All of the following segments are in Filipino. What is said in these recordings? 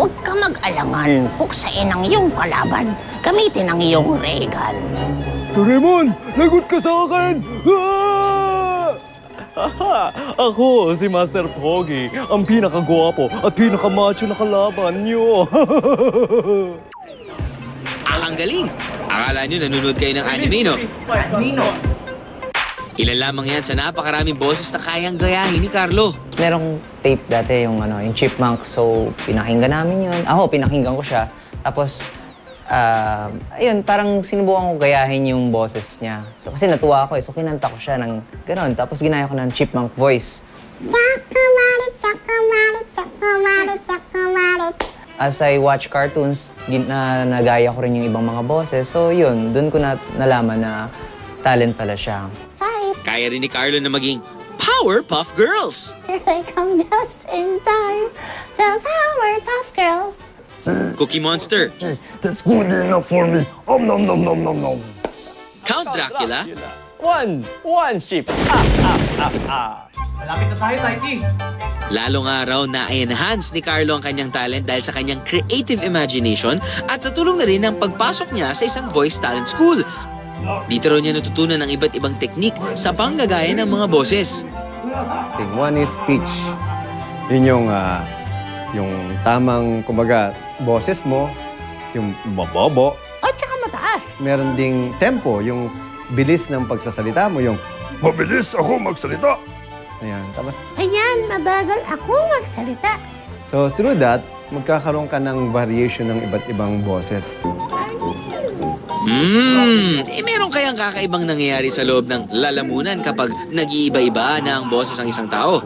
Huwag ka mag-alangan. Puksain ang iyong kalaban. Gamitin ang iyong regal. Doraemon, lagot ka sa akin! Ako, si Master Pogi, ang pinakagwapo at pinakamacho na kalaban niyo. Ang galing! Akala nyo nanonood kayo ng anime, no? Ilan lamang yan sa napakaraming boses na kayang gayahin ni Carlo. Merong tape dati yung Chipmunk, so pinakinggan namin yun. Pinakinggan ko siya. Tapos, ayun, parang sinubukan ko gayahin yung boses niya. So, kasi natuwa ako so kinanta ko siya ng gano'n. Tapos ginaya ko ng Chipmunk voice. As I watch cartoons, nagaya ko rin yung ibang mga boses. So yun, dun ko nalaman na talent pala siya. Kaya rin ni Carlo na maging Powerpuff Girls. Here they come just in time. The Powerpuff Girls. Cookie Monster. That's good enough for me. Nom nom nom nom nom. Count Dracula. One sheep. Malapit na tayo, Taiki. Lalong araw na enhance ni Carlo ang kanyang talent dahil sa kanyang creative imagination at sa tulong na rin ng pagpasok niya sa isang voice talent school. Dito raw niya natutunan ng iba't ibang teknik sa panggagaya ng mga boses. One is pitch. Yun yung tamang, kumbaga, boses mo, yung mabobo. At saka mataas. Meron ding tempo, yung bilis ng pagsasalita mo, yung mabilis ako magsalita. Ayan, tapos... Ayan, mabagal ako magsalita. So through that, magkakaroon ka ng variation ng iba't ibang boses. Meron kayang kakaibang nangyayari sa loob ng lalamunan kapag nag-iiba-iba na ang boses ng isang tao?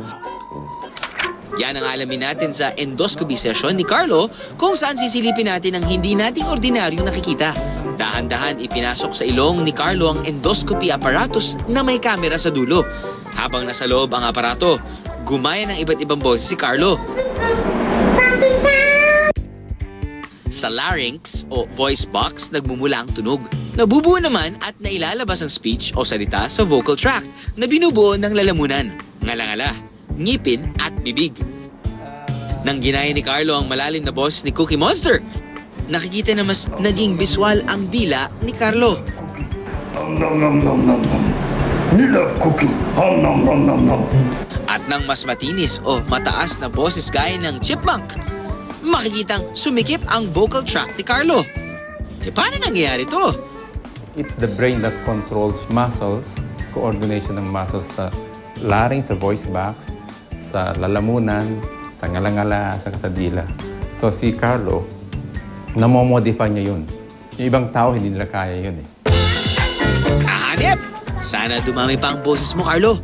Yan ang alamin natin sa endoscopy session ni Carlo kung saan sisilipin natin ang hindi nating ordinaryong nakikita. Dahan-dahan ipinasok sa ilong ni Carlo ang endoscopy apparatus na may kamera sa dulo. Habang nasa loob ang aparato, gumaya ng iba't ibang boses si Carlo. Sa larynx o voice box, nagmumula ang tunog. Nabubuo naman at nailalabas ang speech o salita sa vocal tract na binubuo ng lalamunan, ngalangala, ngipin at bibig. Nang ginaya ni Carlo ang malalim na boses ni Cookie Monster, nakikita na mas naging biswal ang dila ni Carlo. Nom nom nom nom nom. Nilove cookie. Nom nom nom nom. At nang mas matinis o mataas na boses gaya ng Chipmunk, makikitang sumikip ang vocal tract ni Carlo. Paano nangyayari to? It's the brain that controls muscles, coordination ng muscles sa larynx, sa voice box, sa lalamunan, sa ngalangala, sa kasadila. So si Carlo, namomodify niya yun. Yung ibang tao, hindi nila kaya yun eh. Kahanip! Sana dumami pa ang boses mo, Carlo.